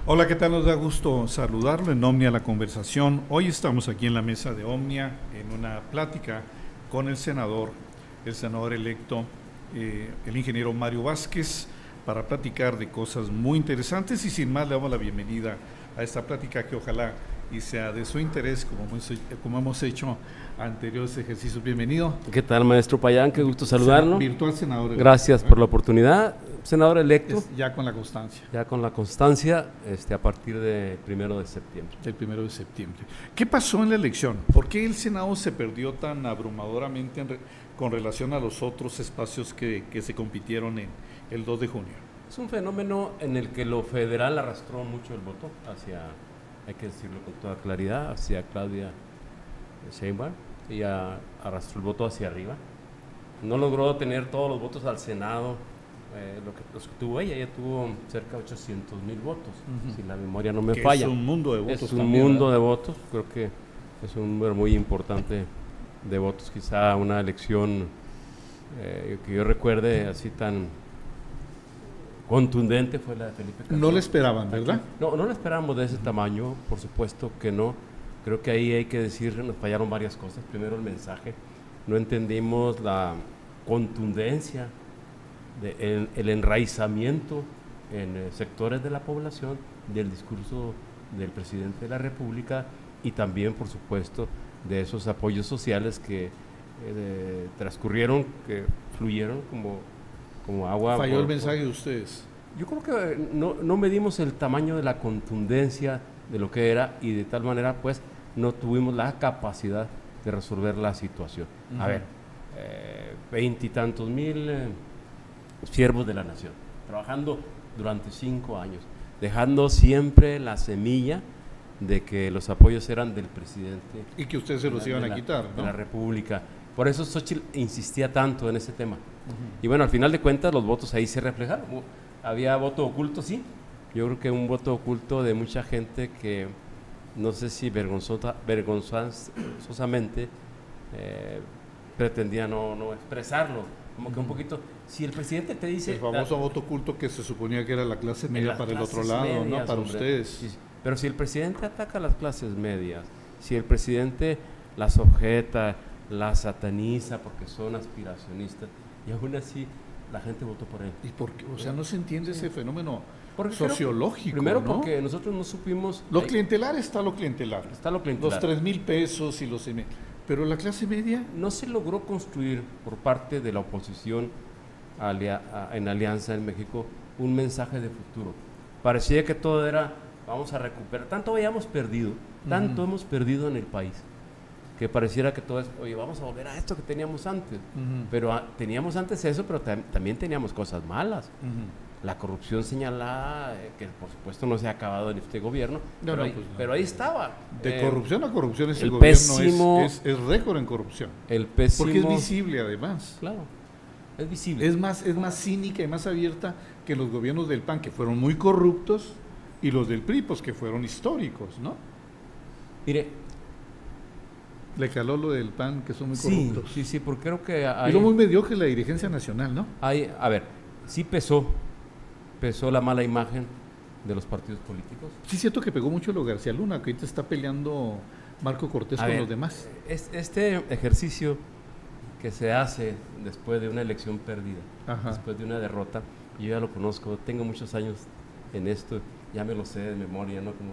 Hola, ¿qué tal? Nos da gusto saludarlo en Omnia la Conversación. Hoy estamos aquí en la mesa de Omnia en una plática con el senador electo, el ingeniero Mario Vázquez, para platicar de cosas muy interesantes y sin más le damos la bienvenida a esta plática que ojalá y sea de su interés como hemos hecho anteriores ejercicios. Bienvenido. ¿Qué tal, maestro Payán? Qué gusto saludarlo. Virtual senador electo. Gracias por la oportunidad. Senador electo. Ya con la constancia. Ya con la constancia, a partir del 1 de septiembre. El 1 de septiembre. ¿Qué pasó en la elección? ¿Por qué el Senado se perdió tan abrumadoramente con relación a los otros espacios que se compitieron en el 2 de junio? Es un fenómeno en el que lo federal arrastró mucho el voto hacia, hay que decirlo con toda claridad, hacia Claudia Sheinbaum, y arrastró el voto hacia arriba. No logró tener todos los votos al Senado, los que tuvo ella tuvo cerca de 800,000 votos, si la memoria no me falla. Es un mundo de votos. Es un mundo de votos, creo que es un número muy importante de votos, quizá una elección que yo recuerde así tan contundente fue la de Felipe Calderón. No le esperaban, ¿verdad? No le esperábamos de ese tamaño, por supuesto que no. Creo que ahí hay que decir, nos fallaron varias cosas. Primero el mensaje, no entendimos la contundencia, el enraizamiento en sectores de la población del discurso del presidente de la República y también, por supuesto, de esos apoyos sociales que transcurrieron, que fluyeron como agua. Falló el mensaje de ustedes. Yo creo que no medimos el tamaño de la contundencia de lo que era y de tal manera pues no tuvimos la capacidad de resolver la situación. A ver, 20 y tantos mil siervos de la nación, trabajando durante 5 años, dejando siempre la semilla de que los apoyos eran del presidente. Y que ustedes se los iban a quitar, ¿no? De la República. Por eso Xóchitl insistía tanto en ese tema. Y bueno, al final de cuentas los votos ahí se reflejaron. Había voto oculto, sí. Yo creo que un voto oculto de mucha gente que no sé si vergonzosamente pretendía no expresarlo. Como que un poquito, si el presidente te dice… El famoso voto oculto que se suponía que era la clase media para el otro lado, medias, ¿no? Para ustedes. Sí, pero si el presidente ataca a las clases medias, si el presidente las objeta, las sataniza porque son aspiracionistas, y aún así la gente votó por él. ¿Y por qué? O sea, no se entiende ese fenómeno porque sociológico, primero, ¿no? porque nosotros no supimos… Lo clientelar está lo clientelar. Está lo clientelar. Los 3,000 pesos y los… Pero la clase media… No se logró construir por parte de la oposición en Alianza en México un mensaje de futuro. Parecía que todo era, vamos a recuperar. Tanto habíamos perdido, tanto hemos perdido en el país, que pareciera que todo es, oye, vamos a volver a esto que teníamos antes. Pero teníamos antes eso, pero también teníamos cosas malas. La corrupción señalada, que por supuesto no se ha acabado en este gobierno, pero ahí estaba. De corrupción a corrupción ese gobierno es récord en corrupción. El pésimo, porque es visible además. Claro, es visible. Es más cínica y más abierta que los gobiernos del PAN, que fueron muy corruptos, y los del PRI, pues, que fueron históricos, ¿no? Mire, le caló lo del PAN, que son muy corruptos. Sí, porque creo que y lo muy mediocre la dirigencia nacional, ¿no? A ver, sí pesó la mala imagen de los partidos políticos. Sí, es cierto que pegó mucho lo García Luna, que ahorita está peleando Marco Cortés con los demás. Este ejercicio que se hace después de una elección perdida, después de una derrota, yo ya lo conozco, tengo muchos años en esto, ya me lo sé de memoria, ¿no? Como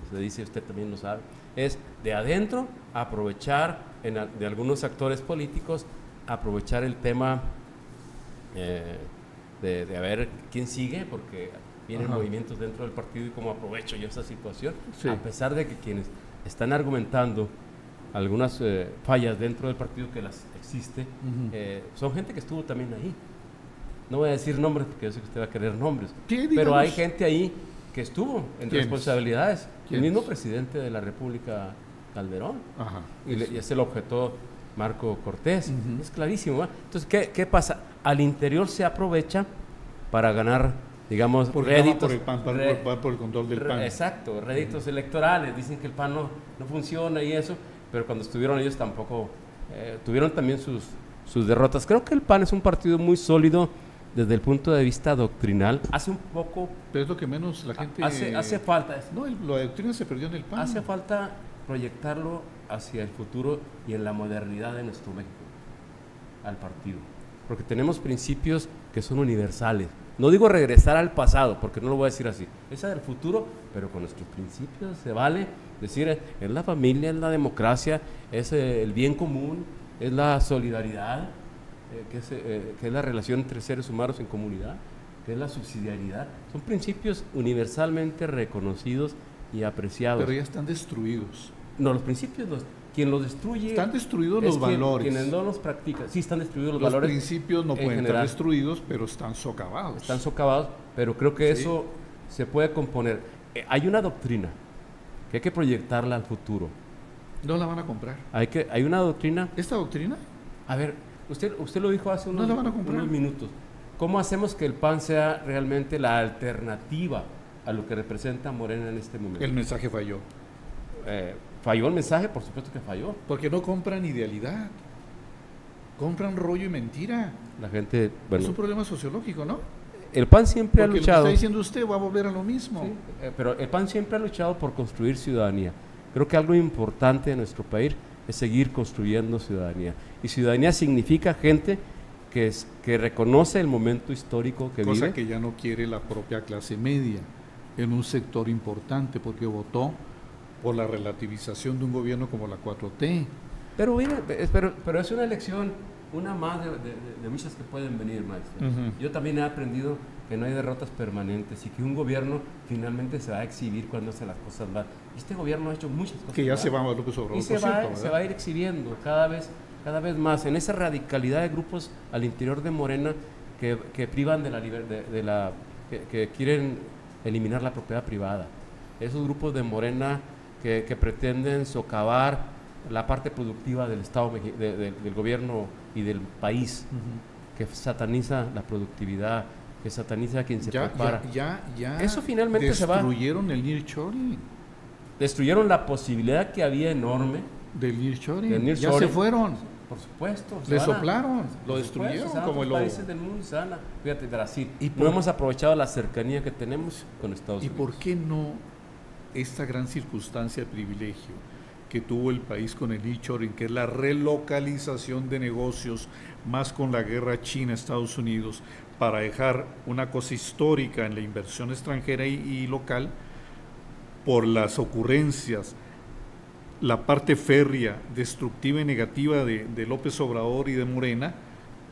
se dice, usted también lo sabe, es de adentro aprovechar de algunos actores políticos, aprovechar el tema de a ver quién sigue, porque vienen movimientos dentro del partido y cómo aprovecho yo esa situación, a pesar de que quienes están argumentando algunas fallas dentro del partido, que las existe, son gente que estuvo también ahí. No voy a decir nombres porque yo sé que usted va a querer nombres, pero hay gente ahí que estuvo en responsabilidades. El mismo presidente de la República, Calderón, y ese lo objetó Marco Cortés. Es clarísimo, ¿eh? Entonces, ¿qué pasa? Al interior se aprovecha para ganar, digamos, réditos. Por el control del PAN. Exacto, réditos electorales. Dicen que el PAN no funciona y eso, pero cuando estuvieron ellos tampoco, tuvieron también sus derrotas. Creo que el PAN es un partido muy sólido desde el punto de vista doctrinal, hace un poco... Pero es lo que menos la gente... Hace falta... No, la doctrina se perdió en el PAN. Hace falta proyectarlo hacia el futuro y en la modernidad de nuestro México, al partido. Porque tenemos principios que son universales. No digo regresar al pasado, porque no lo voy a decir así. Es del futuro, pero con nuestros principios se vale decir, es la familia, es la democracia, es el bien común, es la solidaridad, que es la relación entre seres humanos en comunidad, que es la subsidiariedad. Son principios universalmente reconocidos y apreciados. Pero ya están destruidos. No, los principios, quien los destruye... Están destruidos los valores. Quienes no los practican, sí están destruidos los Los valores. principios no pueden estar destruidos, pero están socavados. Están socavados, pero creo que eso se puede componer. Hay una doctrina que hay que proyectarla al futuro. No la van a comprar. Hay una doctrina... ¿Esta doctrina? A ver, usted lo dijo hace no la van a comprar. unos minutos. ¿Cómo hacemos que el PAN sea realmente la alternativa a lo que representa Morena en este momento? El mensaje falló. ¿Falló el mensaje? Por supuesto que falló. Porque no compran idealidad, compran rollo y mentira. La gente, bueno, es un problema sociológico, ¿no? El PAN siempre ha luchado. Porque lo que está diciendo usted va a volver a lo mismo. Sí, pero el PAN siempre ha luchado por construir ciudadanía. Creo que algo importante de nuestro país es seguir construyendo ciudadanía. Y ciudadanía significa gente que reconoce el momento histórico que vive. Cosa que ya no quiere la propia clase media en un sector importante, porque votó por la relativización de un gobierno como la 4T. Pero mira, pero es una elección, una más de muchas que pueden venir, maestro. Yo también he aprendido que no hay derrotas permanentes y que un gobierno finalmente se va a exhibir cuando hace las cosas mal. Este gobierno ha hecho muchas cosas que ya mal. Se va a López Obrador, y se va a ir exhibiendo cada vez más en esa radicalidad de grupos al interior de Morena que privan de la libertad, que quieren eliminar la propiedad privada. Esos grupos de Morena que pretenden socavar la parte productiva del Estado, del gobierno y del país, que sataniza la productividad, que sataniza a quien se prepara. Eso finalmente se va. Destruyeron el nearshoring. Destruyeron la posibilidad que había enorme del nearshoring. Ya se fueron. Por supuesto. Le soplaron, lo destruyeron. Como los países del mundo, fíjate, Brasil. No hemos aprovechado la cercanía que tenemos con Estados Unidos. ¿Y por qué no esta gran circunstancia de privilegio que tuvo el país con el nearshoring, que es la relocalización de negocios, más con la guerra China-Estados Unidos, para dejar una cosa histórica en la inversión extranjera y local, por las ocurrencias, la parte férrea, destructiva y negativa de López Obrador y de Morena,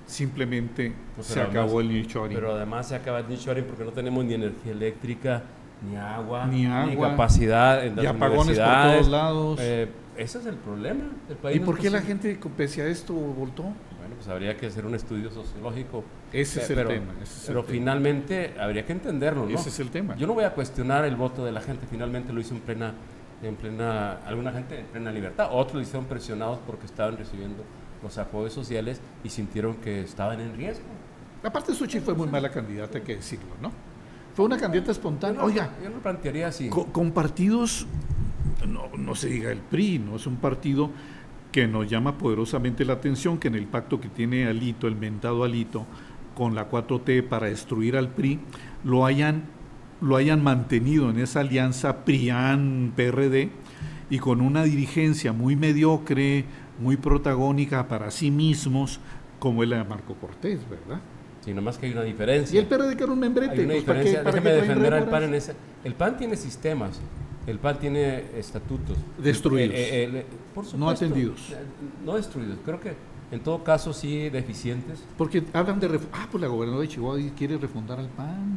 simplemente se acabó el nearshoring. Pero además se acaba el nearshoring porque no tenemos ni energía eléctrica, ni agua, ni capacidad en las y apagones por todos lados. Ese es el problema del país. ¿Y por qué la gente, pese a esto, voltó? Bueno, pues habría que hacer un estudio sociológico. Ese es el tema. Pero finalmente habría que entenderlo, ¿no? Ese es el tema. Yo no voy a cuestionar el voto de la gente, finalmente lo hizo en plena, alguna gente en plena libertad, otros lo hicieron presionados porque estaban recibiendo los apoyos sociales y sintieron que estaban en riesgo. Aparte, Xochitl fue muy mala candidata, hay que decirlo, ¿no? Fue una candidata espontánea. Oiga, yo lo plantearía así. Con partidos, no se diga el PRI, no es un partido que nos llama poderosamente la atención, que en el pacto que tiene Alito, el mentado Alito, con la 4T para destruir al PRI, lo hayan mantenido en esa alianza PRIAN-PRD y con una dirigencia muy mediocre, muy protagónica para sí mismos, como es la de Marco Cortés, ¿verdad? Sí, nomás que hay una diferencia. Y el PRD que era un membrete. Hay una diferencia. Déjeme defender al PAN en ese. El PAN tiene sistemas, el PAN tiene estatutos. Destruidos. Por supuesto, no atendidos. No destruidos, creo que en todo caso sí deficientes. Porque hablan de... pues la gobernadora de Chihuahua quiere refundar al PAN.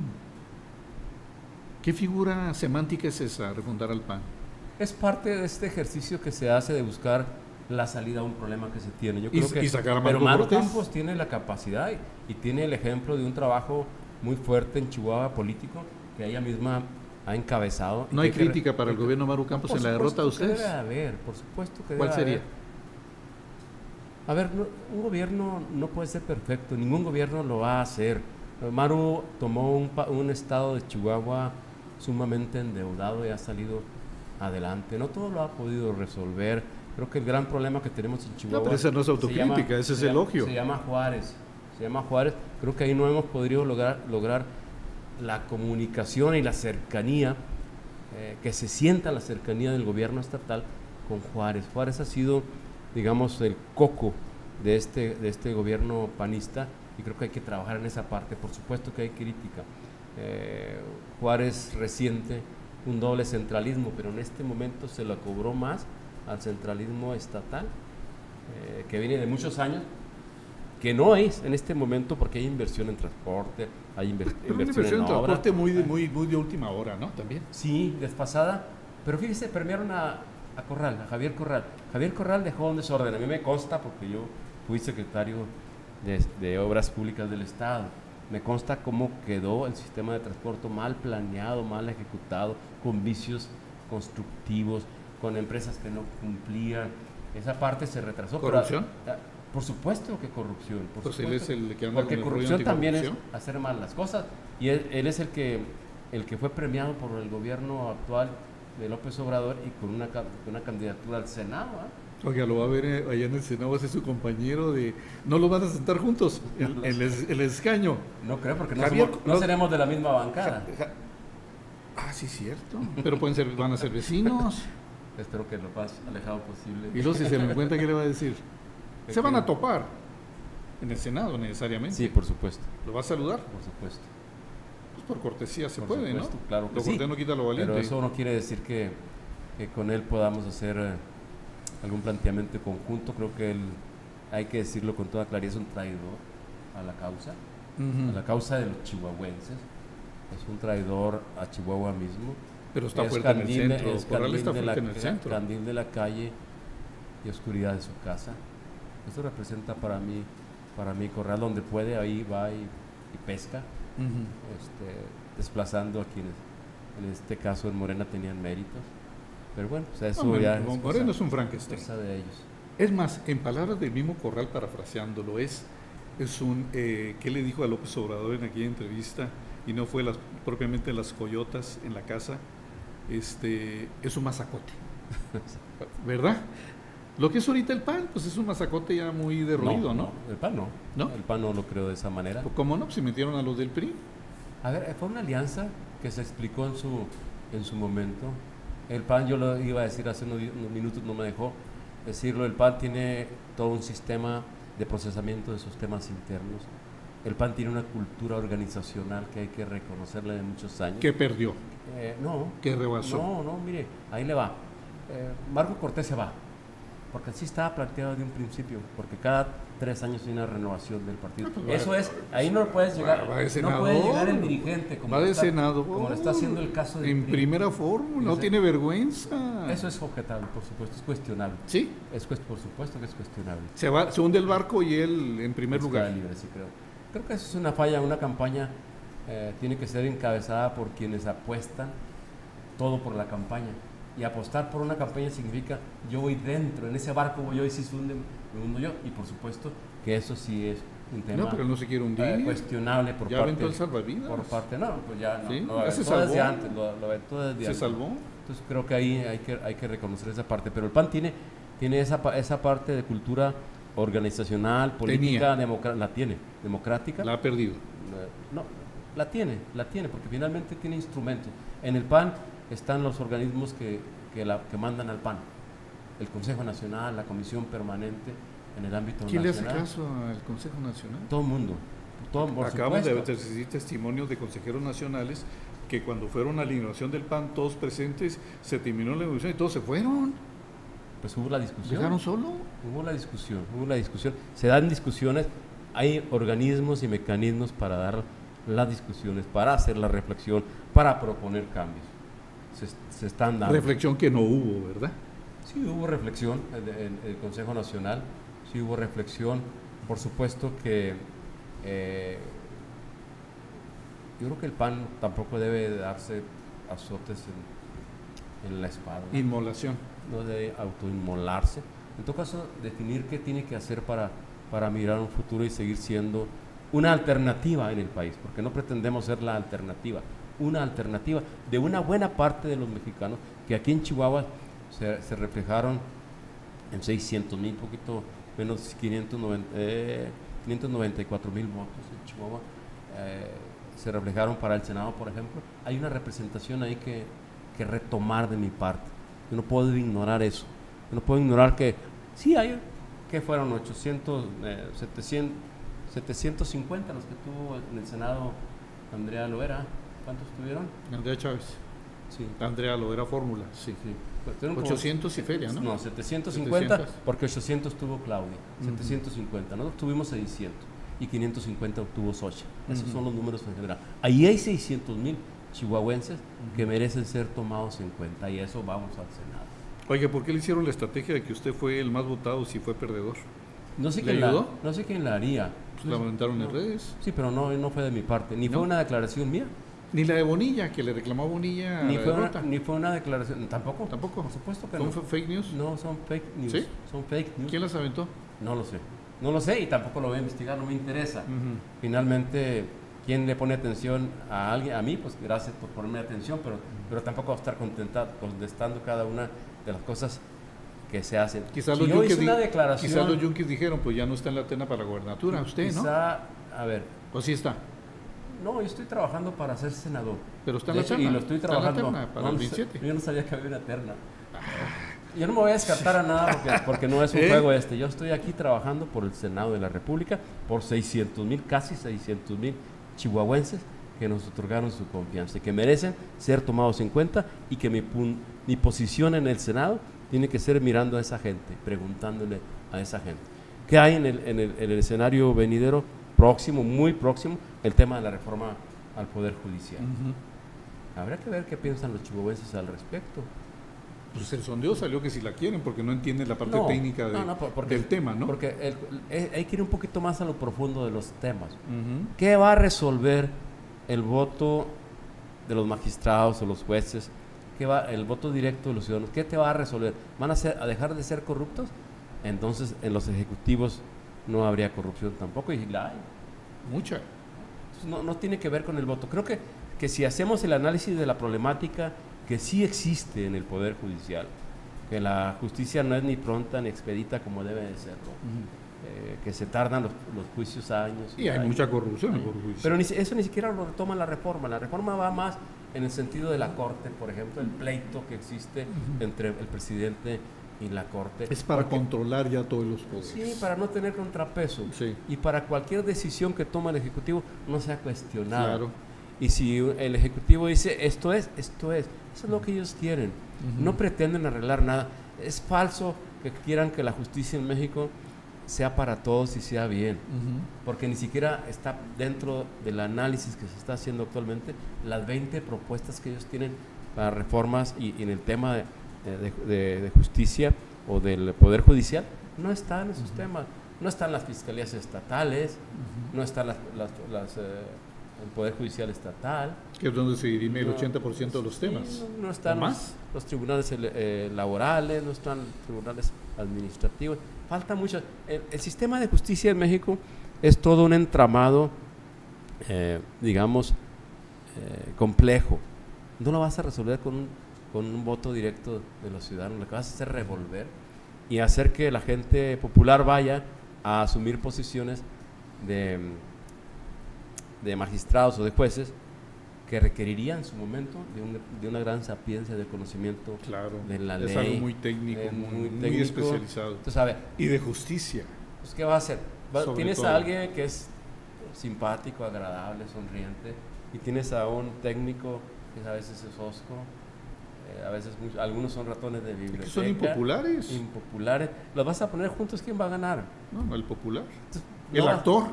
¿Qué figura semántica es esa, refundar al PAN? Es parte de este ejercicio que se hace de buscar la salida a un problema que se tiene. Yo creo que sacar a pero Maru Campos tiene la capacidad y tiene el ejemplo de un trabajo muy fuerte en Chihuahua político que ella misma ha encabezado. ¿No hay crítica para el gobierno de Maru Campos en la derrota de ustedes? Debe haber, por supuesto que debe ¿Cuál sería? A ver, un gobierno no puede ser perfecto, ningún gobierno lo va a hacer. Maru tomó un estado de Chihuahua sumamente endeudado y ha salido adelante. No todo lo ha podido resolver. Creo que el gran problema que tenemos en Chihuahua... No, pero esa no es autocrítica, ese es elogio. Se llama Juárez. se llama Juárez. Creo que ahí no hemos podido lograr la comunicación y la cercanía, que se sienta la cercanía del gobierno estatal con Juárez. Juárez ha sido, digamos, el coco de este gobierno panista, y creo que hay que trabajar en esa parte. Por supuesto que hay crítica. Juárez resiente un doble centralismo, pero en este momento se lo cobró más al centralismo estatal, que viene de muchos años, que no es en este momento, porque hay inversión en transporte, hay inversión en obra. Transporte muy de última hora, ¿no? También. Sí, desfasada, pero fíjese, premiaron a Corral, a Javier Corral. Javier Corral dejó un desorden, a mí me consta porque yo fui secretario de Obras Públicas del Estado. Me consta cómo quedó el sistema de transporte mal planeado, mal ejecutado, con vicios constructivos, con empresas que no cumplían. Esa parte se retrasó. ¿Corrupción? Por supuesto que corrupción. Pues él es el que anda porque con el corrupción también es anticorrupción. hacer mal las cosas. Y él es el que fue premiado por el gobierno actual de López Obrador y con una candidatura al Senado. Oiga, lo va a ver allá en el Senado, va a ser su compañero de... ¿No lo van a sentar juntos? El escaño. No creo, porque Javier, no seremos de la misma bancada. Sí, cierto. Pero van a ser vecinos. Espero que lo más alejado posible. Y luego si se lo encuentra, ¿qué le va a decir? Se van a topar en el Senado necesariamente. Sí, por supuesto. ¿Lo va a saludar? Por supuesto. Pues por cortesía se Por puede, supuesto, ¿no? claro que lo cortés sí. no quita lo valiente. Pero eso no quiere decir que con él podamos hacer algún planteamiento conjunto. Creo que él, hay que decirlo con toda claridad, es un traidor a la causa, a la causa de los chihuahuenses. Es un traidor a Chihuahua mismo. Pero está Es fuerte en el centro. es Corral está candil de fuerte en el centro. candil de la calle y oscuridad de su casa. Esto representa para mí Corral, donde puede, ahí va y pesca, desplazando a quienes en este caso en Morena tenían méritos. Pero bueno, pues eso No, ya Moreno es un Frankenstein. cosa de ellos. Es más, en palabras del mismo Corral, parafraseándolo, es un ¿qué le dijo a López Obrador en aquella entrevista? Y no fue propiamente las coyotas en la casa, es un mazacote, ¿verdad? Lo que es ahorita el PAN, pues es un mazacote ya muy derruido, ¿no? El PAN no. ¿No? El PAN no lo creo de esa manera. ¿Cómo no? Pues se metieron a los del PRI. A ver, fue una alianza que se explicó en su momento. El PAN, yo lo iba a decir hace unos minutos, no me dejó decirlo, el PAN tiene todo un sistema de procesamiento de sus temas internos. El PAN tiene una cultura organizacional que hay que reconocerle de muchos años. ¿Qué perdió? No. ¿Qué rebasó? No, mire, ahí le va. Marco Cortés se va, porque así estaba planteado de un principio, porque cada 3 años hay una renovación del partido. Eso es, ahí no puedes llegar, va de senador, no puede llegar el dirigente como lo está haciendo el caso de en primera fórmula, no tiene vergüenza. Eso es objetable, por supuesto, es cuestionable. Sí. Por supuesto que es cuestionable. Se hunde el barco y él en primer lugar. Libre, sí, creo que eso es una falla. Una campaña tiene que ser encabezada por quienes apuestan todo por la campaña. Y apostar por una campaña significa yo voy dentro, en ese barco voy yo, y si se hunde, me hundo yo. Y por supuesto que eso sí es un tema. No, pero él no se quiere hundir. Cuestionable por ya parte. aventó el salvavidas. Por parte, no, pues ya no. ¿Sí? Lo ¿Ya aventó se salvó? desde antes, lo aventó desde ¿Se antes. salvó? Entonces creo que ahí hay que reconocer esa parte. Pero el PAN tiene esa parte de cultura organizacional, política, democrática. La ha perdido. No, la tiene, porque finalmente tiene instrumentos. En el PAN están los organismos que mandan al PAN. El Consejo Nacional, la Comisión Permanente en el ámbito ¿Quién nacional. le hace caso al Consejo Nacional? Todo el mundo. Acabamos de recibir testimonios de consejeros nacionales que cuando fueron a la inauguración del PAN, todos presentes, se terminó la inauguración y todos se fueron. Pues hubo la discusión. ¿Llegaron solo? Hubo la discusión. Se dan discusiones, hay organismos y mecanismos para dar las discusiones, para hacer la reflexión, para proponer cambios. Se están dando. Reflexión que no hubo, ¿verdad? Sí, hubo reflexión en el Consejo Nacional, sí hubo reflexión. Por supuesto que yo creo que el PAN tampoco debe darse azotes en la espalda. Inmolación. No debe autoinmolarse. En todo caso, definir qué tiene que hacer para mirar un futuro y seguir siendo una alternativa en el país, porque no pretendemos ser la alternativa, una alternativa de una buena parte de los mexicanos que aquí en Chihuahua se reflejaron en 600,000, poquito menos 590, 594,000 votos en Chihuahua se reflejaron para el Senado, por ejemplo. Hay una representación ahí que retomar de mi parte. Yo no puedo ignorar eso. Yo no puedo ignorar que sí hay, que fueron 750 los que tuvo en el Senado Andrea Loera. ¿Cuántos tuvieron? Andrea Chávez. Sí. Andrea Loera Fórmula, sí. 800 y feria, ¿no? No, 750, porque 800 tuvo Claudia, 750. Nosotros tuvimos 600 y 550 obtuvo Xochitl. Esos son los números en general. Ahí hay 600,000 chihuahuenses que merecen ser tomados en cuenta, y eso vamos al Senado. Oye, ¿por qué le hicieron la estrategia de que usted fue el más votado si fue perdedor? No sé quién ayudó? No sé quién la haría. Pues la lamentaron en redes. Sí, pero no fue de mi parte, ni fue una declaración mía. Ni la de Bonilla, que le reclamó a Bonilla ni fue una declaración, tampoco. Por supuesto que ¿Son fake news? No, son fake news. ¿Sí? Son fake news. ¿Quién las aventó? No lo sé y tampoco lo voy a investigar, no me interesa. Finalmente, ¿quién le pone atención a alguien? A mí, pues gracias por ponerme atención, pero tampoco va a estar contestando cada una de las cosas que se hacen. Quizás los yunquis dijeron, pues ya no está en la terna para la gobernatura, usted, ¿no? A ver. ¿O sí está? No, yo estoy trabajando para ser senador. Pero está en la terna. Y lo estoy trabajando. Está en la terna para el 27. Yo no sabía que había una terna. Yo no me voy a descartar a nada porque no es un juego este. Yo estoy aquí trabajando por el Senado de la República, por 600,000, casi 600,000 chihuahuenses que nos otorgaron su confianza y que merecen ser tomados en cuenta, y que mi posición en el Senado tiene que ser mirando a esa gente, preguntándole a esa gente. ¿Qué hay en el escenario venidero próximo, muy próximo? El tema de la reforma al Poder Judicial. Habrá que ver qué piensan los chihuahuenses al respecto. Pues el sondeo salió que si la quieren, porque no entienden la parte técnica del tema, ¿no? Porque hay que ir un poquito más a lo profundo de los temas. ¿Qué va a resolver el voto de los magistrados o los jueces? El voto directo de los ciudadanos? ¿Qué te va a resolver? ¿Van a dejar de ser corruptos? Entonces en los ejecutivos no habría corrupción tampoco, y la hay. Mucha. Entonces, no tiene que ver con el voto. Creo que si hacemos el análisis de la problemática que sí existe en el Poder Judicial, que la justicia no es ni pronta ni expedita como debe de serlo, que se tardan los juicios años. Y hay mucha corrupción en el Poder Judicial. Pero eso ni siquiera lo retoma la reforma. La reforma va más en el sentido de la Corte, por ejemplo, el pleito que existe entre el presidente y la Corte. Es para controlar ya todos los poderes. Sí, para no tener contrapeso. Sí. Y para cualquier decisión que toma el Ejecutivo no sea cuestionada. Claro. Y si el Ejecutivo dice esto es. Eso es lo que ellos quieren. No pretenden arreglar nada. Es falso que quieran que la justicia en México sea para todos y sea bien. Porque ni siquiera está dentro del análisis que se está haciendo actualmente las 20 propuestas que ellos tienen para reformas, y en el tema de justicia o del Poder Judicial no están esos temas. No están las fiscalías estatales, no están el Poder Judicial estatal, que es donde se dirime el 80% de los temas. No están los tribunales laborales, no están los tribunales administrativos. Falta mucho. El sistema de justicia en México es todo un entramado, complejo. No lo vas a resolver con un voto directo de los ciudadanos. Lo que vas a hacer es revolver y hacer que la gente popular vaya a asumir posiciones de magistrados o de jueces que requerirían en su momento de una gran sapiencia de conocimiento de la ley. Es algo muy técnico, muy especializado. Entonces, a ver, y de justicia. Pues, ¿qué va a hacer? Tienes a alguien que es simpático, agradable, sonriente, y tienes a un técnico que a veces es hosco, a veces algunos son ratones de biblioteca. Es que son impopulares. Los vas a poner juntos, ¿quién va a ganar? No, el popular. Entonces, el actor.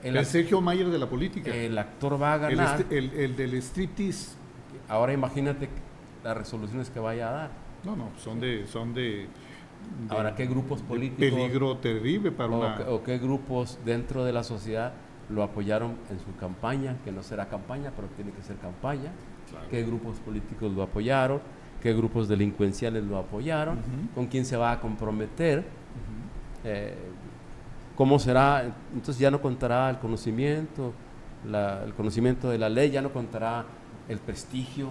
El Sergio Mayer de la política. El actor va a ganar. El del striptease. Ahora imagínate las resoluciones que vaya a dar. No, son de ahora, ¿qué grupos políticos? Peligro terrible para o qué grupos dentro de la sociedad lo apoyaron en su campaña, que no será campaña, pero tiene que ser campaña. Claro. ¿Qué grupos políticos lo apoyaron? ¿Qué grupos delincuenciales lo apoyaron? ¿Con quién se va a comprometer? ¿Cómo será? Entonces ya no contará el conocimiento de la ley, ya no contará el prestigio,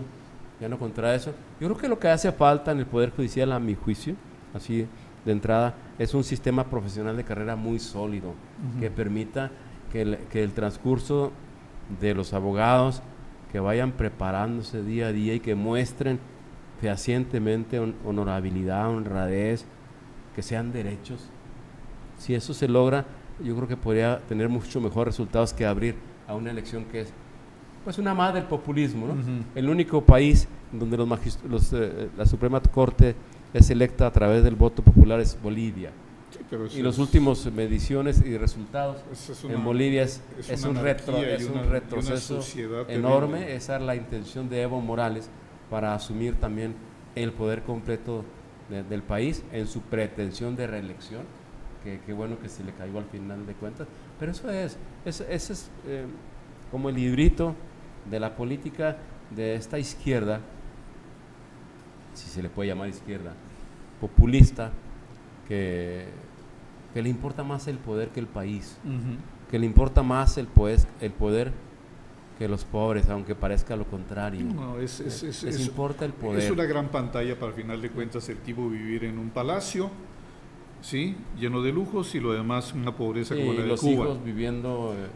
ya no contará eso. Yo creo que lo que hace falta en el Poder Judicial, a mi juicio, así de entrada, es un sistema profesional de carrera muy sólido, que permita que el transcurso de los abogados que vayan preparándose día a día y que muestren fehacientemente honorabilidad, honradez, que sean derechos. Si eso se logra, yo creo que podría tener mucho mejores resultados que abrir a una elección que es pues una madre del populismo, ¿no? El único país donde la Suprema Corte es electa a través del voto popular es Bolivia. Sí, pero y los últimos mediciones y resultados en Bolivia es un retroceso enorme. Esa es la intención de Evo Morales para asumir también el poder completo del país en su pretensión de reelección, que bueno que se le cayó al final de cuentas, pero eso es como el librito de la política de esta izquierda, si se le puede llamar izquierda, populista, que le importa más el poder que el país, que le importa más el poder que los pobres, aunque parezca lo contrario. No, les importa el poder. Es una gran pantalla para, al final de cuentas, el tipo vivir en un palacio, ¿sí?, lleno de lujos, y lo demás una pobreza como la de los Cuba.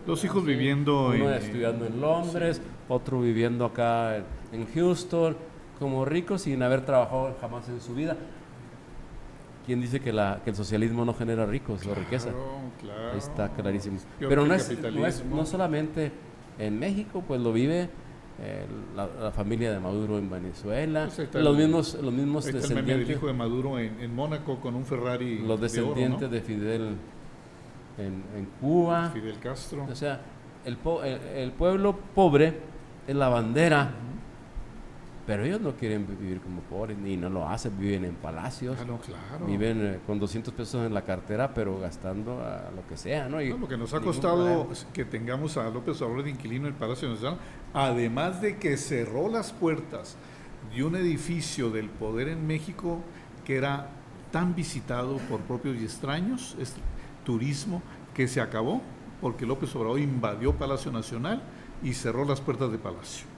Los hijos viviendo uno estudiando en Londres, otro viviendo acá en Houston, como ricos sin haber trabajado jamás en su vida. ¿Quién dice que el socialismo no genera ricos o riqueza? Claro. Está clarísimo. Pero no solamente en México, pues lo vive la familia de Maduro en Venezuela, pues los mismos descendientes. El meme del hijo de Maduro en Mónaco con un Ferrari. Los descendientes de, oro, ¿no?, de Fidel en Cuba. Fidel Castro. O sea, el pueblo pobre es la bandera. Pero ellos no quieren vivir como pobres, ni no lo hacen, viven en palacios, claro. Viven con 200 pesos en la cartera, pero gastando a lo que sea, ¿no? Lo que nos ha costado que tengamos a López Obrador de inquilino en el Palacio Nacional, además de que cerró las puertas de un edificio del poder en México que era tan visitado por propios y extraños, es turismo, que se acabó porque López Obrador invadió Palacio Nacional y cerró las puertas de Palacio.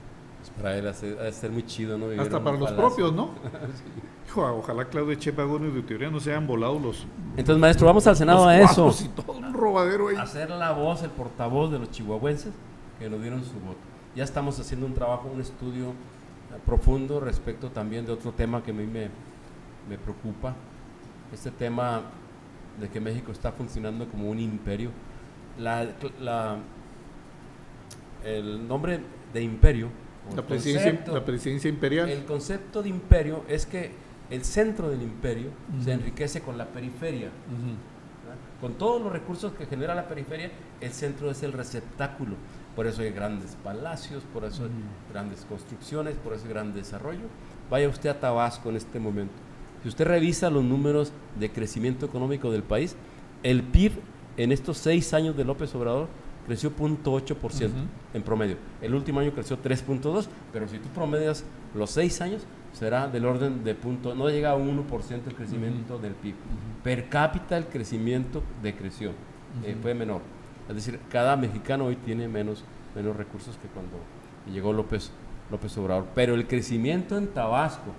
Para él ha de ser muy chido, ¿no? Hasta para los propios, ¿no? Sí. Hijo, ojalá Claudio Sheinbaum y de teoría no se hayan volado los... Entonces, maestro, vamos al Senado a eso. Y todo un robadero ahí. Hacer la voz, el portavoz de los chihuahuenses que nos dieron su voto. Ya estamos haciendo un trabajo, un estudio profundo respecto también de otro tema que a mí me preocupa. Este tema de que México está funcionando como un imperio. El nombre de imperio... La presidencia imperial. El concepto de imperio es que el centro del imperio se enriquece con la periferia. Con todos los recursos que genera la periferia, el centro es el receptáculo. Por eso hay grandes palacios, por eso hay grandes construcciones, por eso hay gran desarrollo. Vaya usted a Tabasco en este momento. Si usted revisa los números de crecimiento económico del país, el PIB en estos 6 años de López Obrador creció 0.8% en promedio. El último año creció 3.2%, pero si tú promedias los 6 años, será del orden de no llega a 1% el crecimiento del PIB. Per cápita el crecimiento decreció, fue menor. Es decir, cada mexicano hoy tiene menos recursos que cuando llegó López Obrador. Pero el crecimiento en Tabasco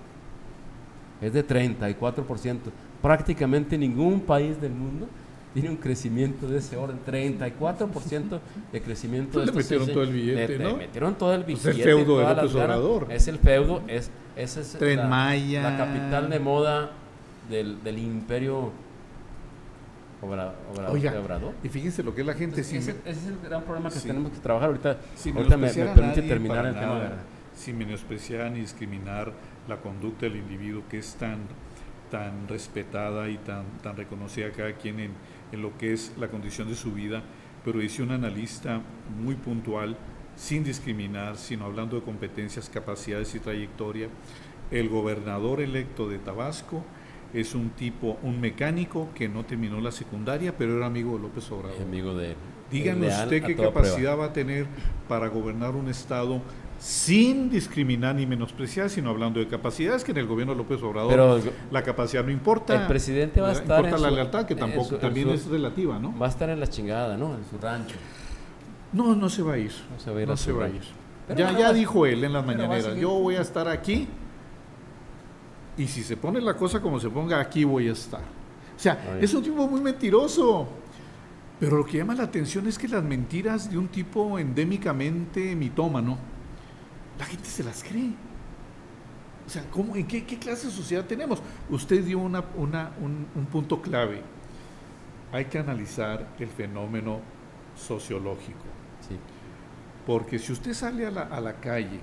es de 34%. Prácticamente ningún país del mundo tiene un crecimiento de ese orden, 34% de crecimiento. Pues le metieron todo el billete, ¿no? Le metieron todo el billete. Pues el feudo de López Obrador. Es el feudo, esa es Tren Maya. La capital de moda del imperio Obrador. Y fíjense lo que es la gente. Ese es el gran problema que tenemos que trabajar ahorita. Ahorita me permite terminar el tema. Sin menospreciar ni discriminar la conducta del individuo, que es tan respetada y tan reconocida cada quien en lo que es la condición de su vida, pero dice un analista muy puntual, sin discriminar, sino hablando de competencias, capacidades y trayectoria. El gobernador electo de Tabasco es un mecánico que no terminó la secundaria, pero era amigo de López Obrador. Amigo de él. Díganos usted qué capacidad va a tener para gobernar un estado sin discriminar ni menospreciar, sino hablando de capacidades, que en el gobierno de López Obrador pero la capacidad no importa. El presidente va a estar importa la lealtad, que tampoco también es relativa, ¿no? Va a estar en la chingada, ¿no? En su rancho. No se va a ir. No se va a ir. No se va a ir. Ya dijo él en las mañaneras, yo voy a estar aquí y si se pone la cosa como se ponga, aquí voy a estar. O sea, es un tipo muy mentiroso. Pero lo que llama la atención es que las mentiras de un tipo endémicamente mitómano, la gente se las cree. O sea, ¿en qué clase de sociedad tenemos? Usted dio un punto clave. Hay que analizar el fenómeno sociológico. Sí. Porque si usted sale a la calle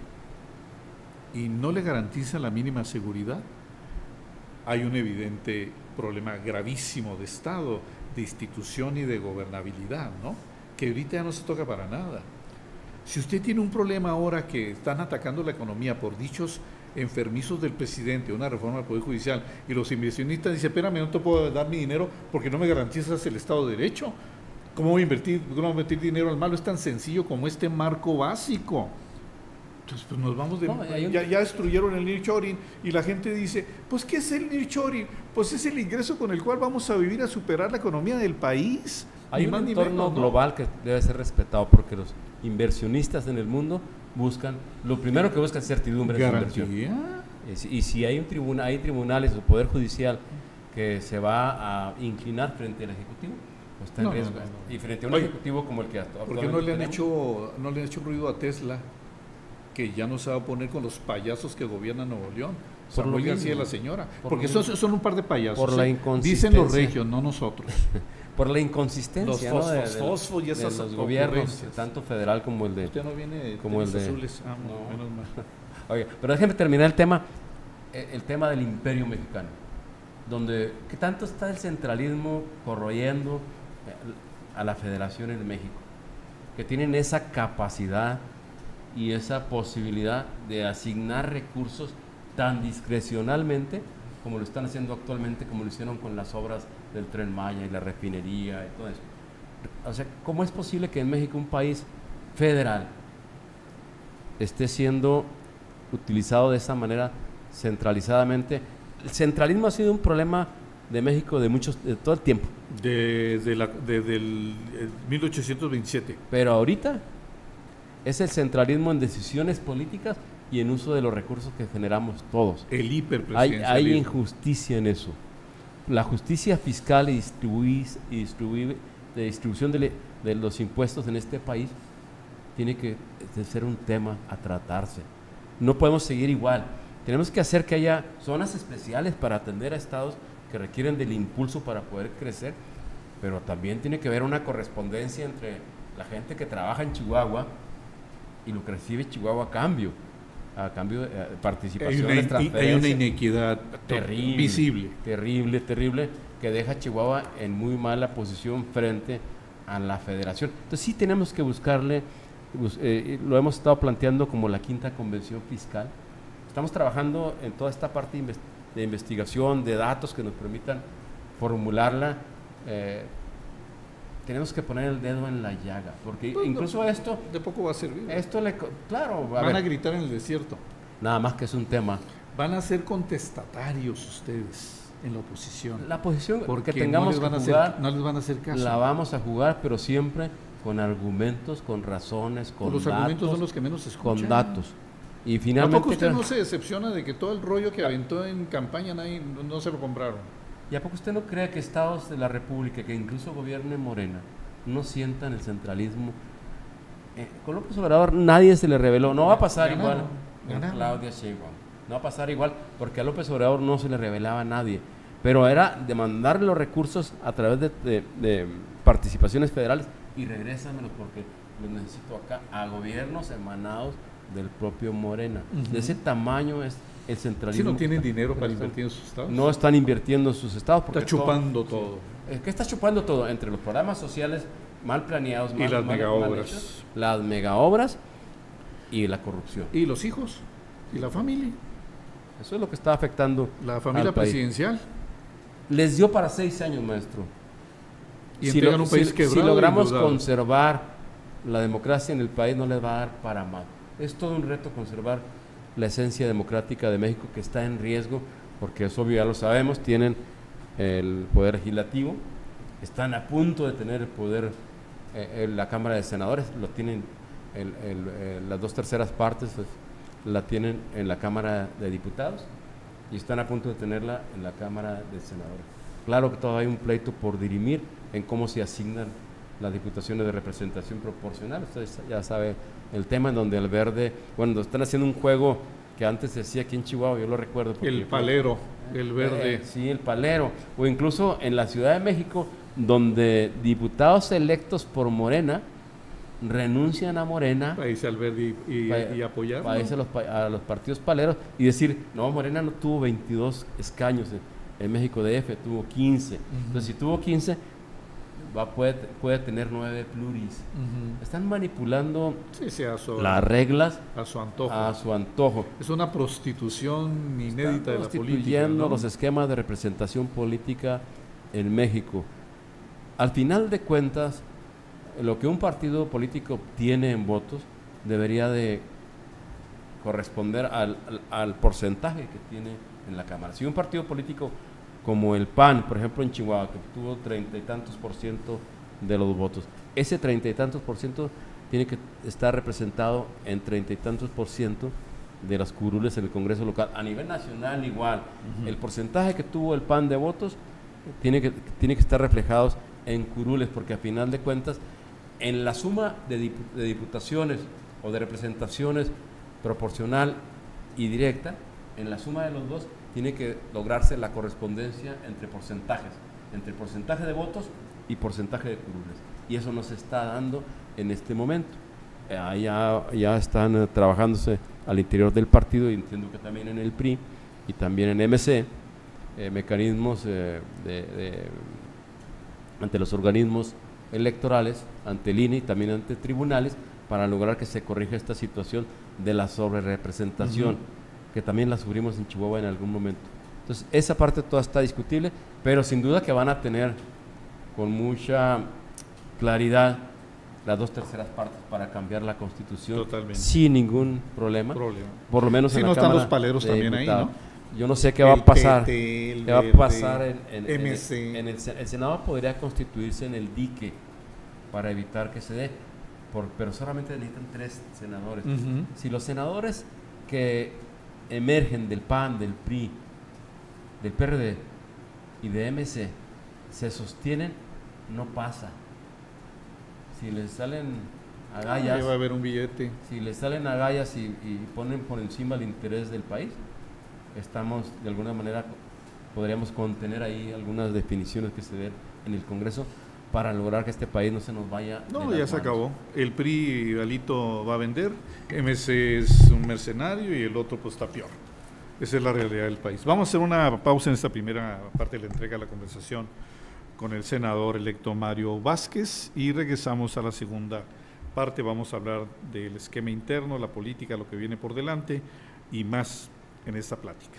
y no le garantiza la mínima seguridad, hay un evidente problema gravísimo de Estado, de institución y de gobernabilidad, ¿no? Que ahorita ya no se toca para nada. Si usted tiene un problema ahora que están atacando la economía por dichos enfermizos del presidente, una reforma del Poder Judicial, y los inversionistas dicen, espérame, no te puedo dar mi dinero porque no me garantizas el Estado de Derecho. ¿Cómo voy a meter dinero al malo? Es tan sencillo como este marco básico. Entonces, pues nos vamos ya destruyeron el nearshoring y la gente dice, pues ¿qué es el nearshoring? Pues es el ingreso con el cual vamos a vivir a superar la economía del país. Hay un entorno global que debe ser respetado porque los inversionistas en el mundo lo primero que buscan es certidumbre de su inversión. Y si hay hay tribunales o poder judicial que se va a inclinar frente al Ejecutivo, pues está en riesgo. Y frente a un Ejecutivo como el que actualmente ¿por qué no le han hecho ruido a Tesla? Que ya no se va a poner con los payasos que gobiernan Nuevo León. Samuel García y la señora. Porque son un par de payasos. Por la inconsistencia. Dicen los regios, no nosotros. Por la inconsistencia los fosfos y esas de los gobiernos, tanto federal como el de... Usted no viene como el de azules. No, menos mal. Oiga, pero déjeme terminar el tema del imperio mexicano, donde ¿qué tanto está el centralismo corroyendo a la federación en México? Que tienen esa capacidad y esa posibilidad de asignar recursos tan discrecionalmente como lo están haciendo actualmente, como lo hicieron con las obras del Tren Maya y la refinería y todo eso. O sea, ¿cómo es posible que en México, un país federal, esté siendo utilizado de esa manera centralizadamente? El centralismo ha sido un problema de México de todo el tiempo. Desde el 1827. Pero ahorita es el centralismo en decisiones políticas y en uso de los recursos que generamos todos. El hiperpresidencialismo. Hay injusticia en eso. La justicia fiscal y de distribución de los impuestos en este país tiene que ser un tema a tratarse. No podemos seguir igual. Tenemos que hacer que haya zonas especiales para atender a estados que requieren del impulso para poder crecer, pero también tiene que haber una correspondencia entre la gente que trabaja en Chihuahua y lo que recibe Chihuahua a cambio de participaciones, transferencias. Hay una inequidad terrible, visible. Terrible, que deja a Chihuahua en muy mala posición frente a la federación. Entonces sí tenemos que buscarle, lo hemos estado planteando como la quinta convención fiscal. Estamos trabajando en toda esta parte de investigación, de datos que nos permitan formularla. Tenemos que poner el dedo en la llaga, porque incluso esto... De poco va a servir. Claro. Van a gritar en el desierto. Nada más que es un tema. Van a ser contestatarios ustedes en la oposición. La posición porque que tengamos no les van a hacer caso. La vamos a jugar, pero siempre con argumentos, con razones, con los datos. Los argumentos son los que menos se escuchan. Con datos. Y finalmente... ¿A poco usted no se decepciona de que todo el rollo que aventó en campaña no se lo compraron? ¿Y a poco usted no cree que estados de la República, que incluso gobierne Morena, no sientan el centralismo? Con López Obrador nadie se le reveló. No va a pasar igual con Claudia Sheinbaum. No va a pasar igual porque a López Obrador no se le revelaba a nadie. Pero era demandarle los recursos a través de participaciones federales y regrésamelos porque los necesito acá, a gobiernos emanados del propio Morena. De ese tamaño es el centralismo. Si no tienen dinero para invertir en sus estados. No están invirtiendo en sus estados. Porque está chupando todo. ¿Qué está chupando todo? Entre los programas sociales mal planeados, y las megaobras. Las megaobras y la corrupción. Y los hijos. Y la familia. Eso es lo que está afectando la familia presidencial. Les dio para 6 años, maestro. Y entregan un país quebrado. Si logramos conservar la democracia en el país, no les va a dar para más. Es todo un reto conservar la esencia democrática de México, que está en riesgo, porque es obvio, ya lo sabemos, tienen el poder legislativo, están a punto de tener el poder, la Cámara de Senadores, lo tienen, las 2/3 partes pues, la tienen en la Cámara de Diputados y están a punto de tenerla en la Cámara de Senadores. Claro que todavía hay un pleito por dirimir en cómo se asignan las diputaciones de representación proporcional. Ustedes ya saben el tema en donde el verde, bueno, están haciendo un juego que antes se hacía aquí en Chihuahua, yo lo recuerdo. El palero, el verde. Sí, el palero. O incluso en la Ciudad de México, donde diputados electos por Morena renuncian a Morena para irse al verde y apoyar. Para irse a los partidos paleros y decir, no, Morena no tuvo 22 escaños en México DF, tuvo 15. Entonces, si tuvo 15, puede tener 9 pluris. Están manipulando las reglas a su antojo. A su antojo. Es una prostitución inédita de la política. Prostituyendo los esquemas de representación política en México. Al final de cuentas, lo que un partido político obtiene en votos debería de corresponder al porcentaje que tiene en la Cámara. Si un partido político como el PAN, por ejemplo en Chihuahua, que obtuvo 30 y tantos % de los votos, ese 30 y tantos % tiene que estar representado en 30 y tantos % de las curules en el Congreso local. A nivel nacional igual, el porcentaje que tuvo el PAN de votos tiene que estar reflejados en curules, porque a final de cuentas, en la suma de diputaciones o de representaciones proporcional y directa, en la suma de los dos, tiene que lograrse la correspondencia entre porcentajes, entre porcentaje de votos y porcentaje de curules. Y eso no se está dando en este momento. Ya están trabajándose al interior del partido, y entiendo que también en el PRI y también en MC, mecanismos ante los organismos electorales, ante el INE y también ante tribunales, para lograr que se corrija esta situación de la sobrerepresentación, que también la sufrimos en Chihuahua en algún momento. Entonces, esa parte toda está discutible, pero sin duda que van a tener con mucha claridad las 2/3 partes para cambiar la Constitución. Totalmente. Sin ningún problema. Por lo menos si en no la Cámara están los paleros también ahí, ¿no? Yo no sé qué va a pasar. ¿Qué va a pasar en MC? El Senado podría constituirse en el dique para evitar que se dé, pero solamente necesitan 3 senadores. Si los senadores que emergen del PAN, del PRI, del PRD y de MC se sostienen, no pasa. Si les salen agallas, va a haber un billete. Si les salen agallas y ponen por encima el interés del país, estamos de alguna manera, podríamos contener ahí algunas definiciones que se den en el Congreso para lograr que este país no se nos vaya. No, ya se acabó. El PRI, Alito, va a vender, MC es un mercenario y el otro pues está peor. Esa es la realidad del país. Vamos a hacer una pausa en esta primera parte de la entrega de la conversación con el senador electo Mario Vázquez y regresamos a la segunda parte. Vamos a hablar del esquema interno, la política, lo que viene por delante y más en esta plática.